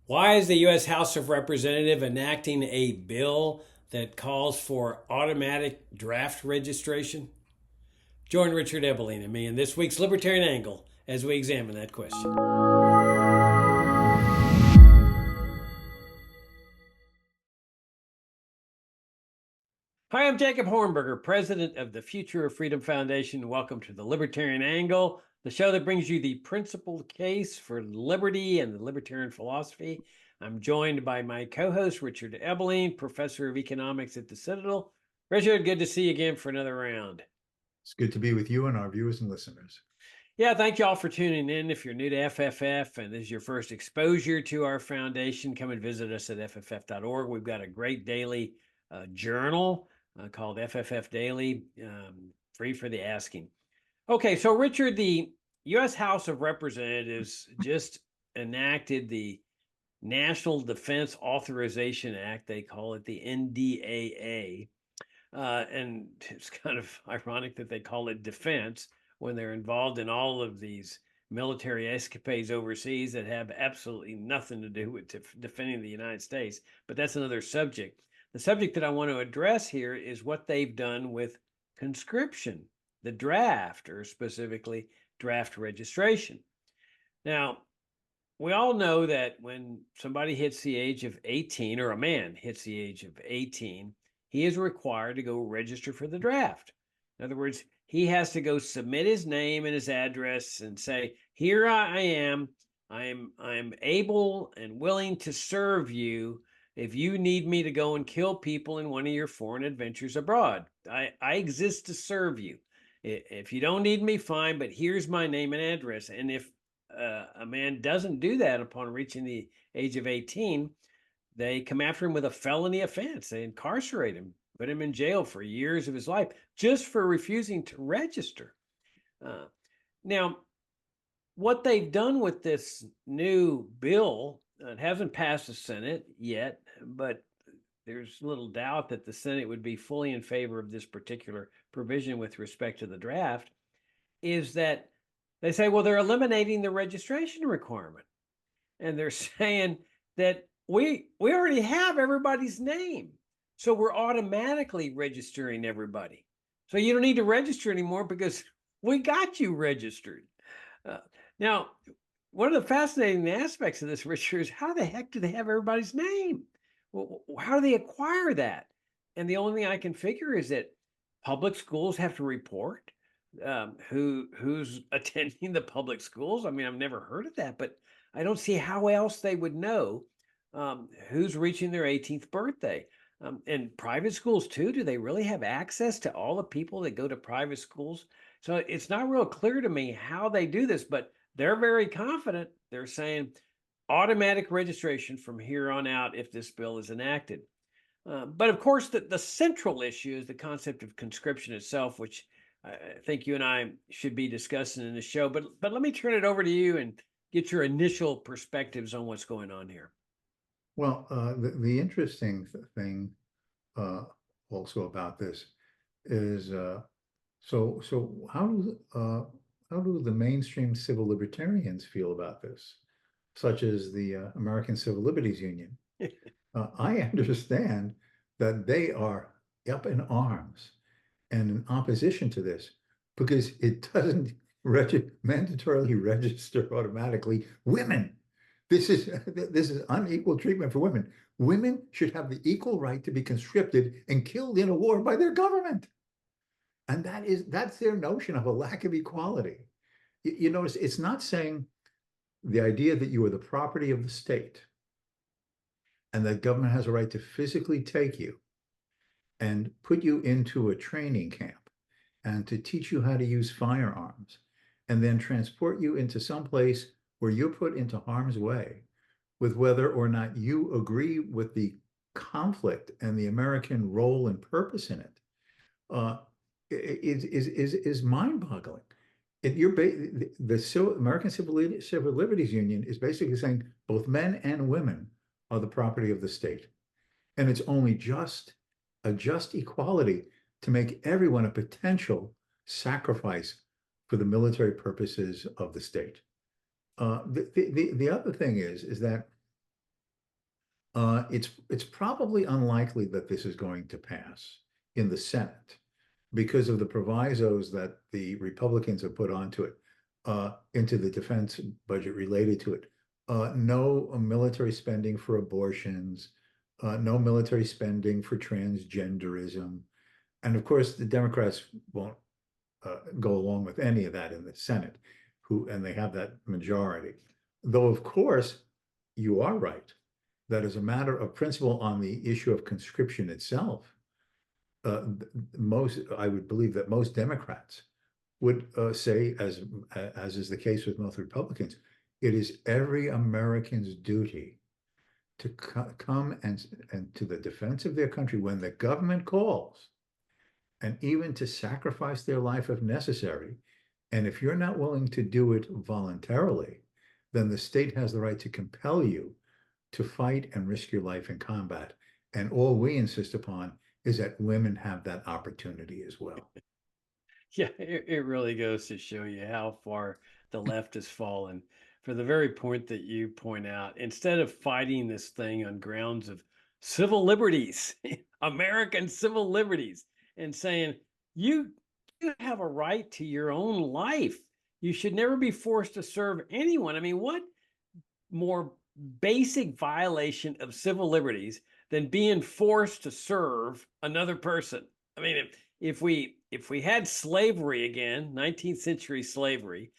Why is the U.S. House of Representatives enacting a bill that calls for automatic draft registration? Join Richard Ebeling and me in this week's Libertarian Angle as we examine that question. Hi, I'm Jacob Hornberger, president of the Future of Freedom Foundation. Welcome to the Libertarian Angle, the show that brings you the principled case for liberty and the libertarian philosophy. I'm joined by my co-host, Richard Ebeling, professor of economics at the Citadel. Richard, good to see you again for another round. It's good to be with you and our viewers and listeners. Yeah, thank you all for tuning in. If you're new to FFF and this is your first exposure to our foundation, come and visit us at fff.org. We've got a great daily journal called FFF Daily, free for the asking. Okay, so Richard, the U.S. House of Representatives just enacted the National Defense Authorization Act. They call it the NDAA. And it's kind of ironic that they call it defense when they're involved in all of these military escapades overseas that have absolutely nothing to do with defending the United States. But that's another subject. The subject that I want to address here is what they've done with conscription, the draft, or specifically draft registration. Now, we all know that when somebody hits the age of 18, or a man hits the age of 18, he is required to go register for the draft. In other words, he has to go submit his name and his address and say, here I am. I'm able and willing to serve you if you need me to go and kill people in one of your foreign adventures abroad. I exist to serve you. If you don't need me, fine, but here's my name and address. And if a man doesn't do that upon reaching the age of 18, they come after him with a felony offense. They incarcerate him, put him in jail for years of his life just for refusing to register. Now, what they've done with this new bill, it hasn't passed the Senate yet, but there's little doubt that the Senate would be fully in favor of this particular provision with respect to the draft, is that they say, well, they're eliminating the registration requirement. And they're saying that we already have everybody's name. So we're automatically registering everybody. So you don't need to register anymore because we got you registered. Now, one of the fascinating aspects of this, Richard, is how the heck do they have everybody's name? Well, how do they acquire that? And the only thing I can figure is that public schools have to report who's attending the public schools. I mean, I've never heard of that, but I don't see how else they would know who's reaching their 18th birthday. And private schools too, do they really have access to all the people that go to private schools? So it's not real clear to me how they do this, but they're very confident. They're saying automatic registration from here on out if this bill is enacted. But of course, the central issue is the concept of conscription itself, which I think you and I should be discussing in the show. But let me turn it over to you and get your initial perspectives on what's going on here. Well, the interesting thing also about this is so how do the mainstream civil libertarians feel about this, such as the American Civil Liberties Union? I understand that they are up in arms and in opposition to this because it doesn't mandatorily register automatically women. This is unequal treatment for women. Women should have the equal right to be conscripted and killed in a war by their government. And that's their notion of a lack of equality. You notice it's not saying the idea that you are the property of the state and that government has a right to physically take you and put you into a training camp and to teach you how to use firearms and then transport you into some place where you're put into harm's way with whether or not you agree with the conflict and the American role and purpose in it, is mind-boggling. The American Civil Liberties Union is basically saying both men and women are the property of the state, and it's only a just equality to make everyone a potential sacrifice for the military purposes of the state. The other thing is that It's probably unlikely that this is going to pass in the Senate because of the provisos that the Republicans have put onto it, into the defense budget related to it. No military spending for abortions, no military spending for transgenderism. And of course, the Democrats won't go along with any of that in the Senate, and they have that majority. Though, of course, you are right that as a matter of principle on the issue of conscription itself, I would believe that most Democrats would say, as is the case with most Republicans, it is every American's duty to come and to the defense of their country when the government calls, and even to sacrifice their life if necessary. And if you're not willing to do it voluntarily, then the state has the right to compel you to fight and risk your life in combat. And all we insist upon is that women have that opportunity as well. Yeah, it really goes to show you how far the left has fallen. For the very point that you point out, instead of fighting this thing on grounds of civil liberties, American civil liberties, and saying, you, you have a right to your own life. You should never be forced to serve anyone. I mean, what more basic violation of civil liberties than being forced to serve another person? I mean, if we had slavery again, 19th century slavery,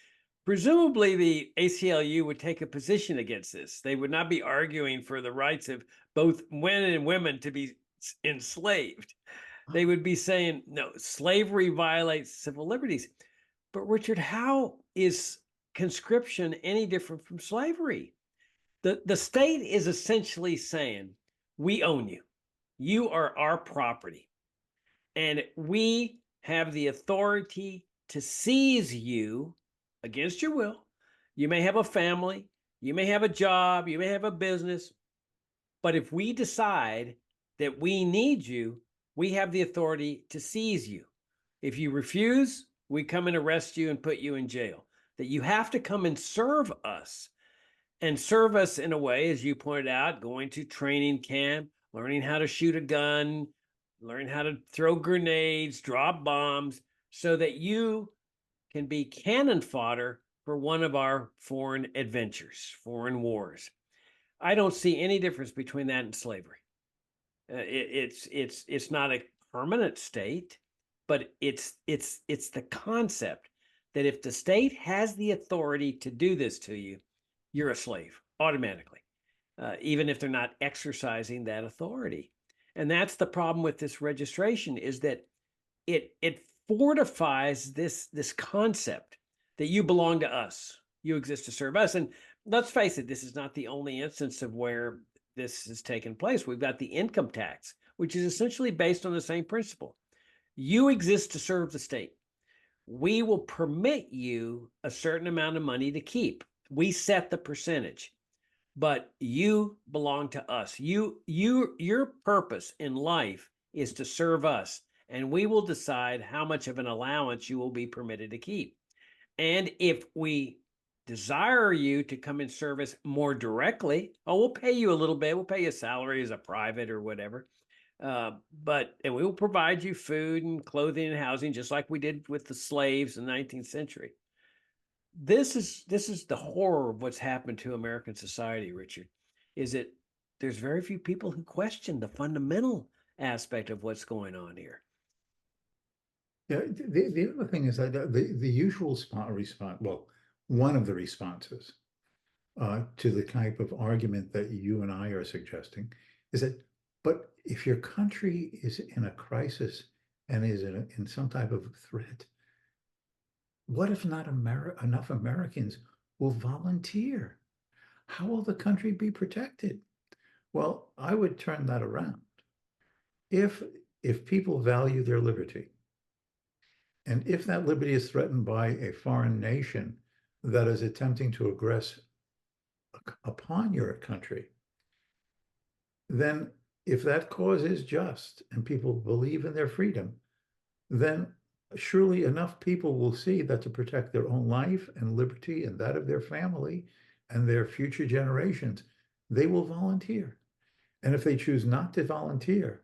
presumably the ACLU would take a position against this. They would not be arguing for the rights of both men and women to be enslaved. They would be saying, no, slavery violates civil liberties. But Richard, how is conscription any different from slavery? The state is essentially saying, we own you. You are our property. And we have the authority to seize you against your will. You may have a family, you may have a job, you may have a business, but if we decide that we need you, we have the authority to seize you. If you refuse, we come and arrest you and put you in jail. That you have to come and serve us in a way, as you pointed out, going to training camp, learning how to shoot a gun, learn how to throw grenades, drop bombs, so that you can be cannon fodder for one of our foreign adventures, foreign wars. I don't see any difference between that and slavery. It's not a permanent state, but it's the concept that if the state has the authority to do this to you, you're a slave automatically, even if they're not exercising that authority. And that's the problem with this registration, is that it fortifies this concept that you belong to us, you exist to serve us. And let's face it, this is not the only instance of where this has taken place. We've got the income tax, which is essentially based on the same principle. You exist to serve the state. We will permit you a certain amount of money to keep. We set the percentage, but you belong to us. Your purpose in life is to serve us, and we will decide how much of an allowance you will be permitted to keep. And if we desire you to come and serve us more directly, we'll pay you a little bit. We'll pay you a salary as a private or whatever. And we will provide you food and clothing and housing, just like we did with the slaves in the 19th century. This is the horror of what's happened to American society, Richard, is that there's very few people who question the fundamental aspect of what's going on here. Yeah, the other thing is that the usual response, well, one of the responses to the type of argument that you and I are suggesting is that, but if your country is in a crisis and is in some type of threat, what if not enough Americans will volunteer? How will the country be protected? Well, I would turn that around. If people value their liberty, and if that liberty is threatened by a foreign nation that is attempting to aggress upon your country, then if that cause is just and people believe in their freedom, then surely enough people will see that to protect their own life and liberty and that of their family and their future generations, they will volunteer. And if they choose not to volunteer,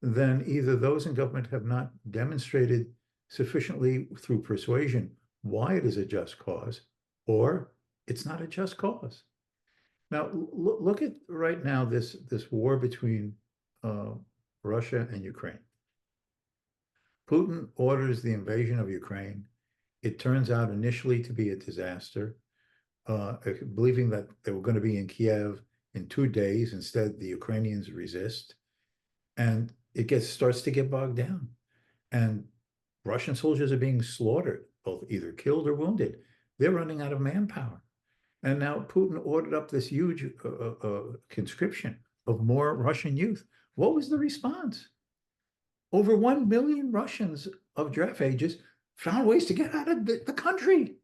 then either those in government have not demonstrated sufficiently through persuasion why it is a just cause, or it's not a just cause. Now, look at right now this war between uh, Russia and Ukraine. Putin orders the invasion of Ukraine. It turns out initially to be a disaster, believing that they were going to be in Kiev in 2 days. Instead, the Ukrainians resist, and it starts to get bogged down. And Russian soldiers are being slaughtered, both either killed or wounded. They're running out of manpower. And now Putin ordered up this huge conscription of more Russian youth. What was the response? Over 1 million Russians of draft ages found ways to get out of the country.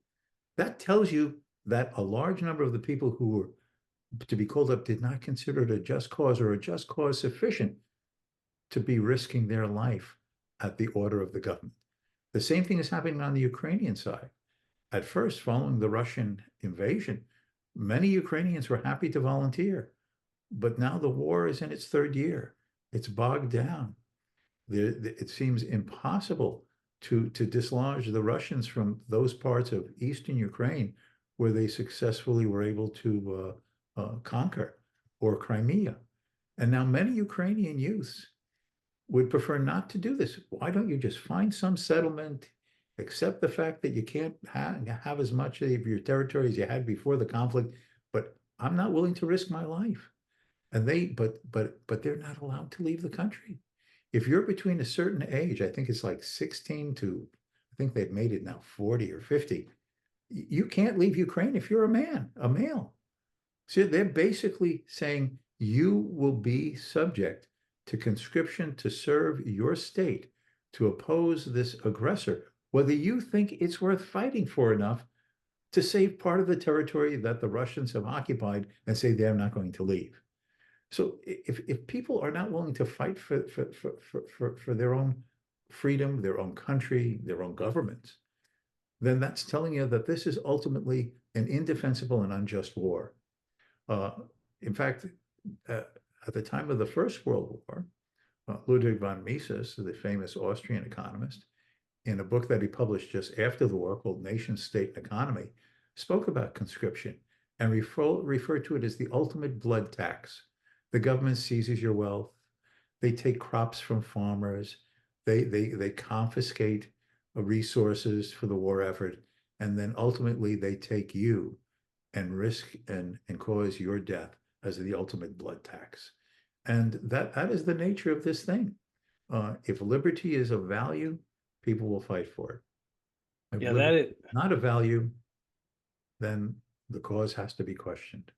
That tells you that a large number of the people who were to be called up did not consider it a just cause or a just cause sufficient to be risking their life at the order of the government. The same thing is happening on the Ukrainian side. At first, following the Russian invasion, many Ukrainians were happy to volunteer, but now the war is in its third year. It's bogged down. It seems impossible to dislodge the Russians from those parts of eastern Ukraine where they successfully were able to conquer, or Crimea. And now many Ukrainian youths would prefer not to do this. Why don't you just find some settlement, accept the fact that you can't have as much of your territory as you had before the conflict, but I'm not willing to risk my life. And but they're not allowed to leave the country. If you're between a certain age, I think it's like 16 to, I think they've made it now 40 or 50, you can't leave Ukraine if you're a male. So they're basically saying you will be subject to conscription to serve your state, to oppose this aggressor, whether you think it's worth fighting for enough to save part of the territory that the Russians have occupied and say they're not going to leave. So if people are not willing to fight for their own freedom, their own country, their own governments, then that's telling you that this is ultimately an indefensible and unjust war. Uh, in fact, at the time of the First World War, Ludwig von Mises, the famous Austrian economist, in a book that he published just after the war called Nation, State, and Economy, spoke about conscription and referred to it as the ultimate blood tax. The government seizes your wealth. They take crops from farmers. They confiscate resources for the war effort. And then ultimately they take you and risk and cause your death as the ultimate blood tax. And that is the nature of this thing. If liberty is a value, people will fight for it. If Yeah, liberty is not a value, then the cause has to be questioned.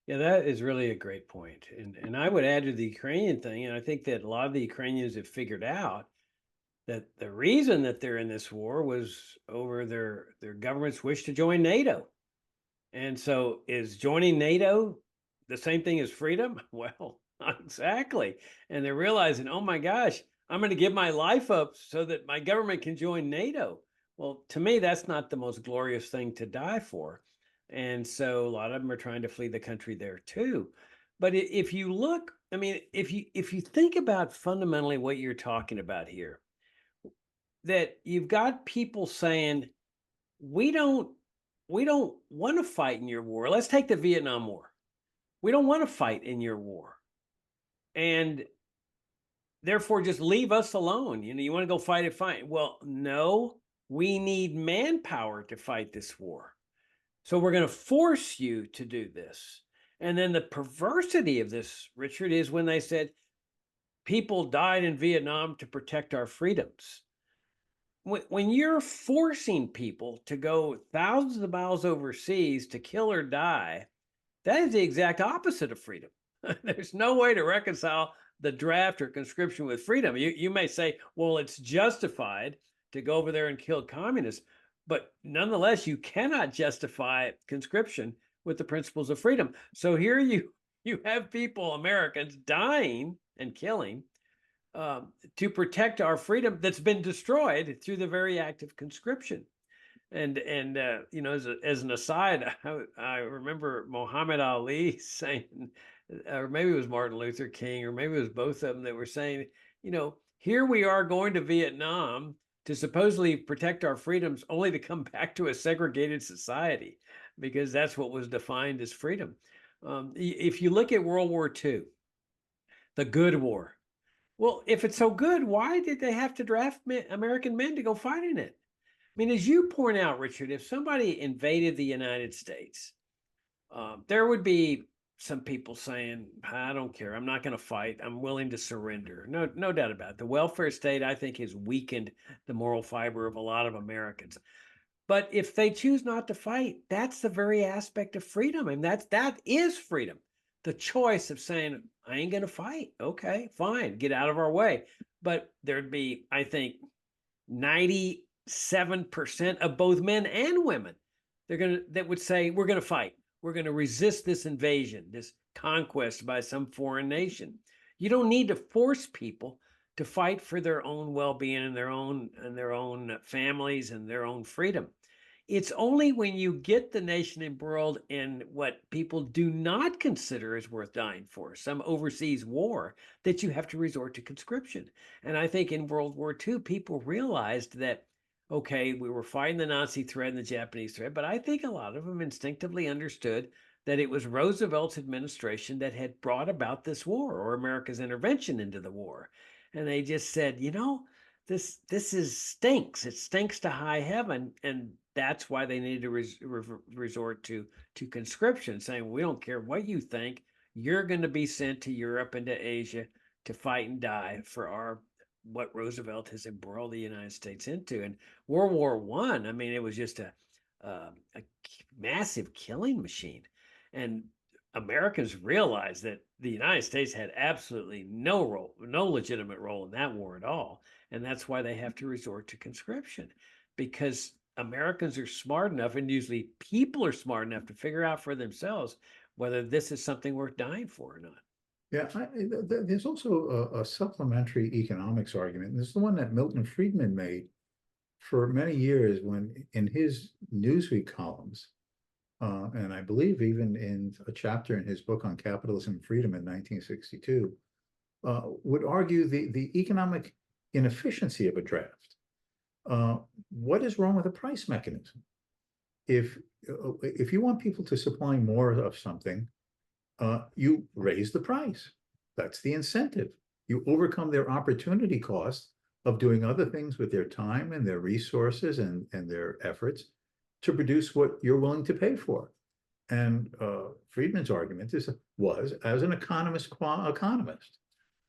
Yeah, that is really a great point. And I would add to the Ukrainian thing, and I think that a lot of the Ukrainians have figured out that the reason that they're in this war was over their government's wish to join NATO. And so is joining NATO the same thing as freedom? Well, not exactly. And they're realizing, oh my gosh, I'm going to give my life up so that my government can join NATO. Well, to me, that's not the most glorious thing to die for. And so a lot of them are trying to flee the country there too. But if you look, I mean, if you think about fundamentally what you're talking about here, that you've got people saying, we don't want to fight in your war. Let's take the Vietnam War. We don't want to fight in your war. And therefore just leave us alone. You want to go fight it, fine. Well, no, we need manpower to fight this war. So we're going to force you to do this. And then the perversity of this, Richard, is when they said people died in Vietnam to protect our freedoms. When you're forcing people to go thousands of miles overseas to kill or die, that is the exact opposite of freedom. There's no way to reconcile the draft or conscription with freedom. You may say, well, it's justified to go over there and kill communists. But nonetheless, you cannot justify conscription with the principles of freedom. So here you have people, Americans, dying and killing to protect our freedom that's been destroyed through the very act of conscription. And as an aside, I remember Muhammad Ali saying or maybe it was Martin Luther King, or maybe it was both of them that were saying, here we are going to Vietnam to supposedly protect our freedoms, only to come back to a segregated society, because that's what was defined as freedom. If you look at World War II, the good war, well, if it's so good, why did they have to draft American men to go fight in it? I mean, as you point out, Richard, if somebody invaded the United States, there would be some people saying, I don't care, I'm not going to fight, I'm willing to surrender. No doubt about it. The welfare state, I think, has weakened the moral fiber of a lot of Americans. But if they choose not to fight, that's the very aspect of freedom. And that is freedom. The choice of saying, I ain't going to fight. Okay, fine, get out of our way. But there'd be, I think, 97% of both men and women that would say, we're going to fight. We're going to resist this invasion, this conquest by some foreign nation. You don't need to force people to fight for their own well-being and their own families and their own freedom. It's only when you get the nation embroiled in what people do not consider as worth dying for, some overseas war, that you have to resort to conscription. And I think in World War II, people realized that, okay, we were fighting the Nazi threat and the Japanese threat, but I think a lot of them instinctively understood that it was Roosevelt's administration that had brought about this war, or America's intervention into the war. And they just said, this stinks. It stinks to high heaven. And that's why they needed to resort to conscription, saying, we don't care what you think. You're going to be sent to Europe and to Asia to fight and die for what Roosevelt has embroiled the United States into. And World War I mean, it was just a massive killing machine. And Americans realized that the United States had absolutely no legitimate role in that war at all. And that's why they have to resort to conscription, because Americans are smart enough, and usually people are smart enough, to figure out for themselves whether this is something worth dying for or not. Yeah, there's also a supplementary economics argument. And this is the one that Milton Friedman made for many years when in his Newsweek columns, and I believe even in a chapter in his book on capitalism and freedom in 1962, would argue the economic inefficiency of a draft. What is wrong with a price mechanism? If you want people to supply more of something, you raise the price. That's the incentive. You overcome their opportunity cost of doing other things with their time and their resources and their efforts to produce what you're willing to pay for. And Friedman's argument was, as an economist,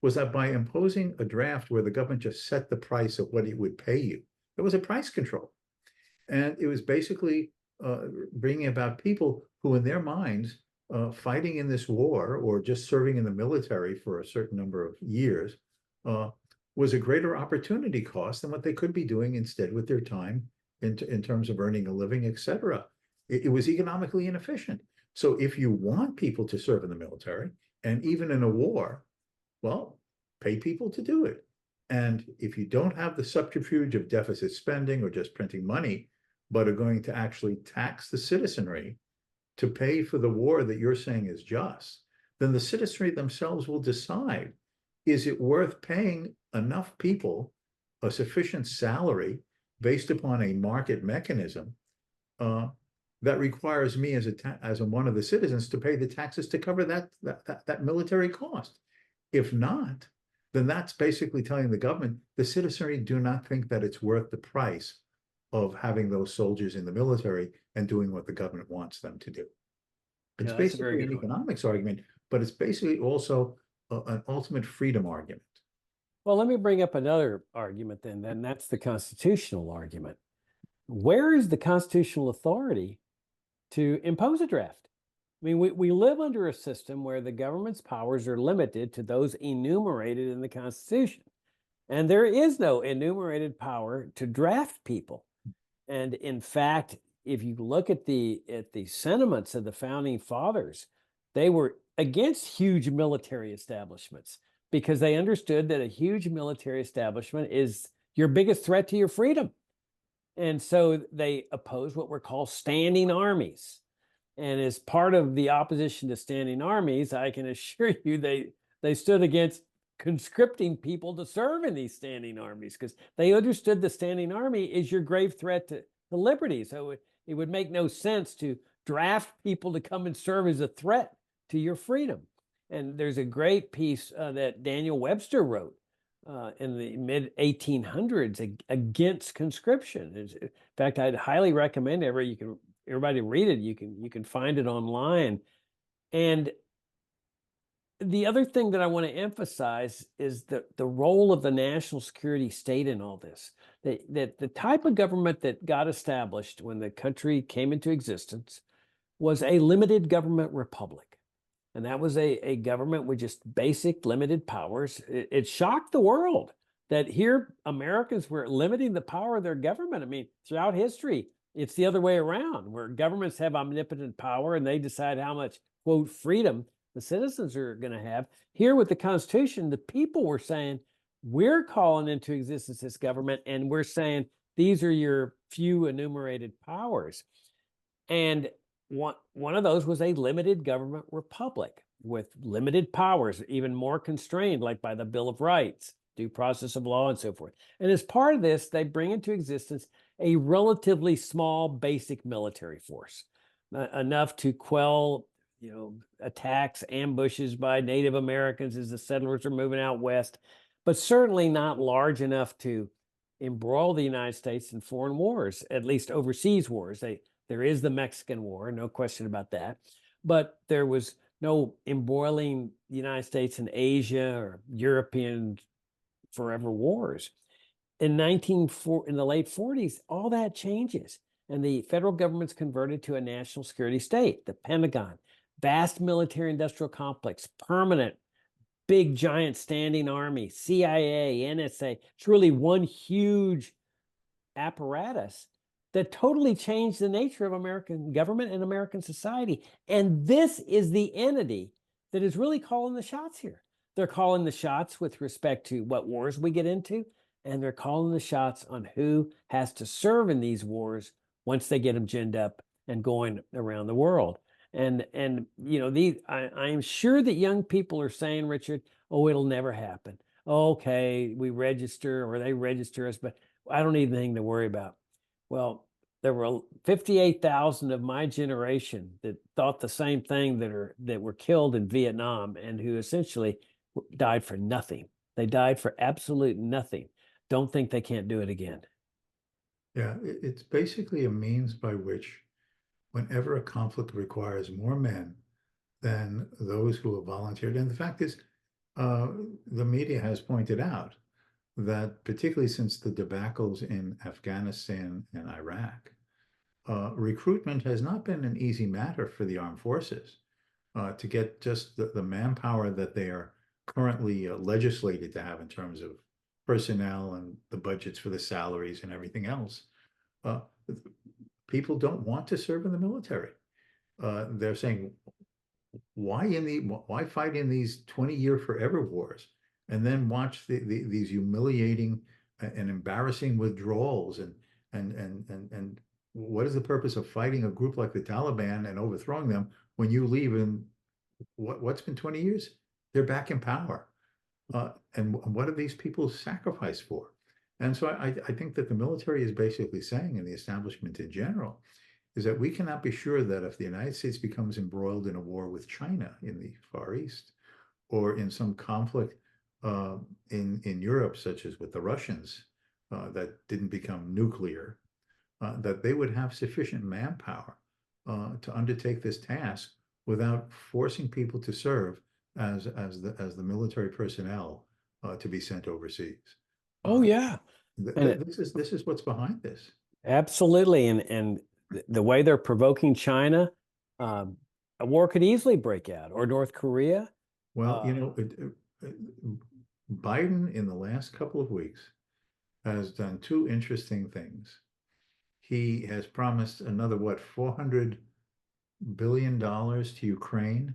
was that by imposing a draft where the government just set the price of what it would pay you, it was a price control. And it was basically bringing about people who, in their minds, fighting in this war or just serving in the military for a certain number of years was a greater opportunity cost than what they could be doing instead with their time in terms of earning a living, et cetera. It was economically inefficient. So if you want people to serve in the military, and even in a war, well, pay people to do it. And if you don't have the subterfuge of deficit spending or just printing money, but are going to actually tax the citizenry to pay for the war that you're saying is just, then the citizenry themselves will decide, is it worth paying enough people a sufficient salary based upon a market mechanism that requires me as one of the citizens to pay the taxes to cover that military cost? If not, then that's basically telling the government the citizenry do not think that it's worth the price of having those soldiers in the military and doing what the government wants them to do. It's basically an economics argument, but it's basically also an ultimate freedom argument. Well, let me bring up another argument then that's the constitutional argument. Where is the constitutional authority to impose a draft? I mean, we live under a system where the government's powers are limited to those enumerated in the Constitution. And there is no enumerated power to draft people. And in fact, if you look at the sentiments of the founding fathers, they were against huge military establishments because they understood that a huge military establishment is your biggest threat to your freedom. And so they opposed what were called standing armies. And as part of the opposition to standing armies, I can assure you they stood against conscripting people to serve in these standing armies because they understood the standing army is your grave threat to liberty. So it would make no sense to draft people to come and serve as a threat to your freedom. And there's a great piece that Daniel Webster wrote in the mid 1800s against conscription. In fact, I'd highly recommend everybody read it. You can find it online. And the other thing that I want to emphasize is the role of the national security state in all this. That the type of government that got established when the country came into existence was a limited government republic. And that was a government with just basic limited powers. It shocked the world that here Americans were limiting the power of their government. I mean, throughout history, it's the other way around, where governments have omnipotent power and they decide how much, quote, freedom the citizens are going to have. Here with the Constitution, the people were saying, we're calling into existence this government and we're saying, these are your few enumerated powers. And one of those was a limited government republic with limited powers, even more constrained, like by the Bill of Rights, due process of law, and so forth. And as part of this, they bring into existence a relatively small basic military force, enough to quell, attacks, ambushes by Native Americans as the settlers are moving out west, but certainly not large enough to embroil the United States in foreign wars, at least overseas wars. There is the Mexican War, no question about that, but there was no embroiling the United States in Asia or European forever wars. In the late 40s, all that changes, and the federal government's converted to a national security state. The Pentagon, vast military-industrial complex, permanent, big, giant standing army, CIA, NSA. It's really one huge apparatus that totally changed the nature of American government and American society. And this is the entity that is really calling the shots here. They're calling the shots with respect to what wars we get into, and they're calling the shots on who has to serve in these wars once they get them ginned up and going around the world. And I'm sure that young people are saying, Richard, oh, it'll never happen. Okay, we register or they register us, but I don't need anything to worry about. Well, there were 58,000 of my generation that thought the same thing that were killed in Vietnam and who essentially died for nothing. They died for absolute nothing. Don't think they can't do it again. Yeah, it's basically a means by which whenever a conflict requires more men than those who have volunteered, and the fact is, the media has pointed out that particularly since the debacles in Afghanistan and Iraq, recruitment has not been an easy matter for the armed forces to get just the manpower that they are currently legislated to have in terms of personnel and the budgets for the salaries and everything else. Uh, People don't want to serve in the military. They're saying, why fight in these 20-year forever wars and then watch these humiliating and embarrassing withdrawals and what is the purpose of fighting a group like the Taliban and overthrowing them when you leave in what's been 20 years? They're back in power. And what are these people sacrificed for? And so I think that the military is basically saying, and the establishment in general, is that we cannot be sure that if the United States becomes embroiled in a war with China in the Far East, or in some conflict in Europe, such as with the Russians, that didn't become nuclear, that they would have sufficient manpower to undertake this task without forcing people to serve as the military personnel to be sent overseas. Oh yeah. And This is what's behind this. absolutely. And the way they're provoking China, a war could easily break out, or North Korea. Well, Biden in the last couple of weeks has done two interesting things. He has promised another, what, $400 billion to Ukraine.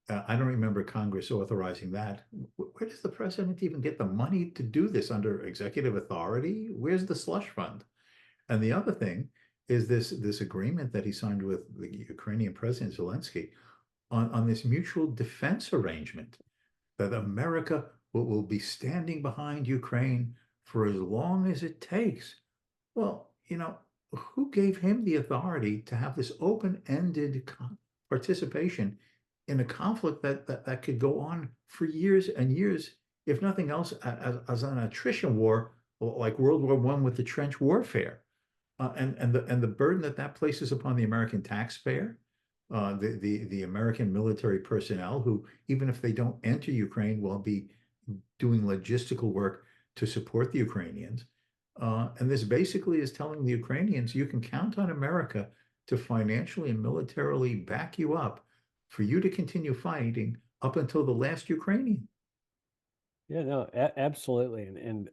I don't remember Congress authorizing that. Where does the president even get the money to do this under executive authority? Where's the slush fund? And the other thing is this agreement that he signed with the Ukrainian President Zelensky on this mutual defense arrangement that America will be standing behind Ukraine for as long as it takes. Well, who gave him the authority to have this open-ended participation in a conflict that could go on for years and years, if nothing else, as an attrition war, like World War I with the trench warfare, and the burden that places upon the American taxpayer, the American military personnel who, even if they don't enter Ukraine, will be doing logistical work to support the Ukrainians. And this basically is telling the Ukrainians, you can count on America to financially and militarily back you up for you to continue fighting up until the last Ukrainian. Yeah, no, absolutely. And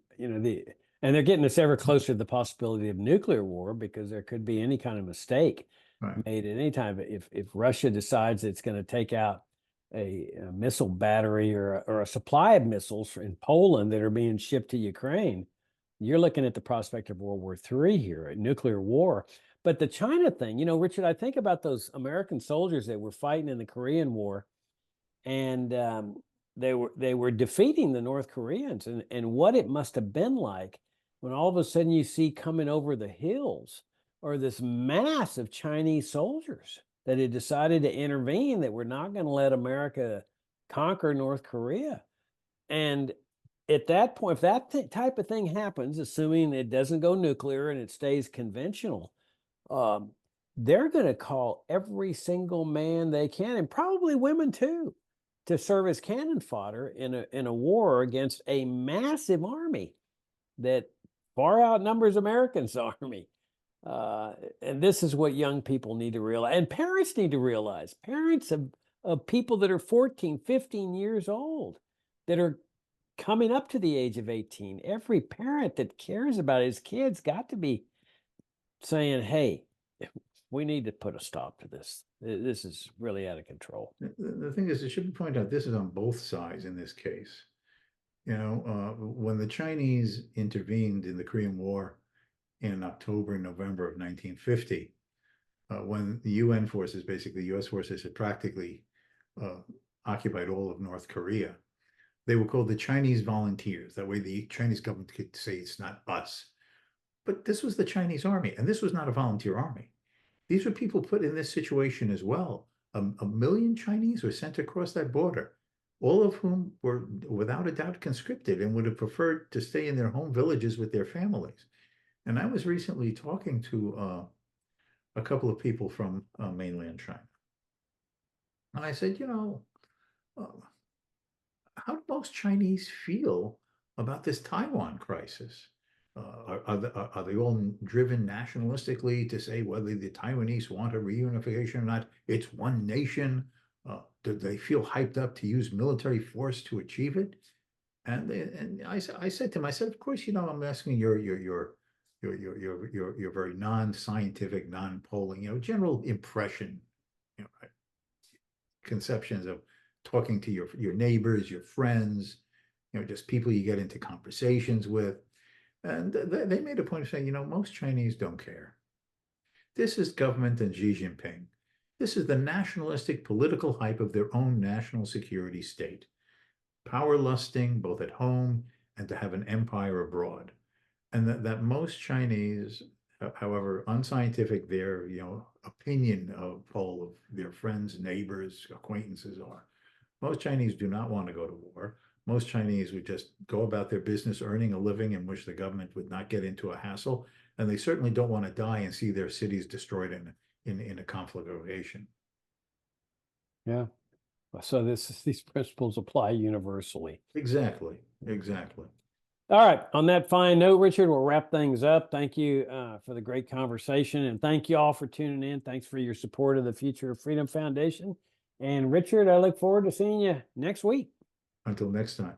they're getting us ever closer to the possibility of nuclear war, because there could be any kind of mistake Right. made at any time. If Russia decides it's going to take out a missile battery or a supply of missiles in Poland that are being shipped to Ukraine, you're looking at the prospect of World War III here, a nuclear war. But the China thing, Richard, I think about those American soldiers that were fighting in the Korean War, and they were defeating the North Koreans, and what it must have been like when all of a sudden you see coming over the hills or this mass of Chinese soldiers that had decided to intervene, that were not going to let America conquer North Korea. And at that point, if that type of thing happens, assuming it doesn't go nuclear and it stays conventional, they're going to call every single man they can, and probably women too, to serve as cannon fodder in a war against a massive army that far outnumbers Americans' army. And this is what young people need to realize, and parents need to realize. Parents of people that are 14, 15 years old, that are coming up to the age of 18. Every parent that cares about his kids got to be saying, hey, we need to put a stop to this. This is really out of control. The thing is, it should be pointed out, this is on both sides in this case. When the Chinese intervened in the Korean War in October and November of 1950, when the UN forces, basically the US forces, had practically occupied all of North Korea, they were called the Chinese volunteers. That way the Chinese government could say it's not us. But this was the Chinese army, and this was not a volunteer army. These were people put in this situation as well. A million Chinese were sent across that border, all of whom were without a doubt conscripted and would have preferred to stay in their home villages with their families. And I was recently talking to a couple of people from mainland China. And I said, how do most Chinese feel about this Taiwan crisis? Are they all driven nationalistically to say whether the Taiwanese want a reunification or not? It's one nation. Do they feel hyped up to use military force to achieve it? And I said to him, I said, of course, I'm asking your very non-scientific, non-polling, general impression, conceptions of talking to your neighbors, your friends, just people you get into conversations with. And they made a point of saying, most Chinese don't care. This is government and Xi Jinping. This is the nationalistic political hype of their own national security state. Power lusting both at home and to have an empire abroad. And that most Chinese, however unscientific their opinion of poll of their friends, neighbors, acquaintances are, most Chinese do not want to go to war. Most Chinese would just go about their business earning a living in which the government would not get into a hassle. And they certainly don't want to die and see their cities destroyed in a conflagration. Yeah. So these principles apply universally. Exactly. Exactly. All right. On that fine note, Richard, we'll wrap things up. Thank you for the great conversation, and thank you all for tuning in. Thanks for your support of the Future of Freedom Foundation. And Richard, I look forward to seeing you next week. Until next time.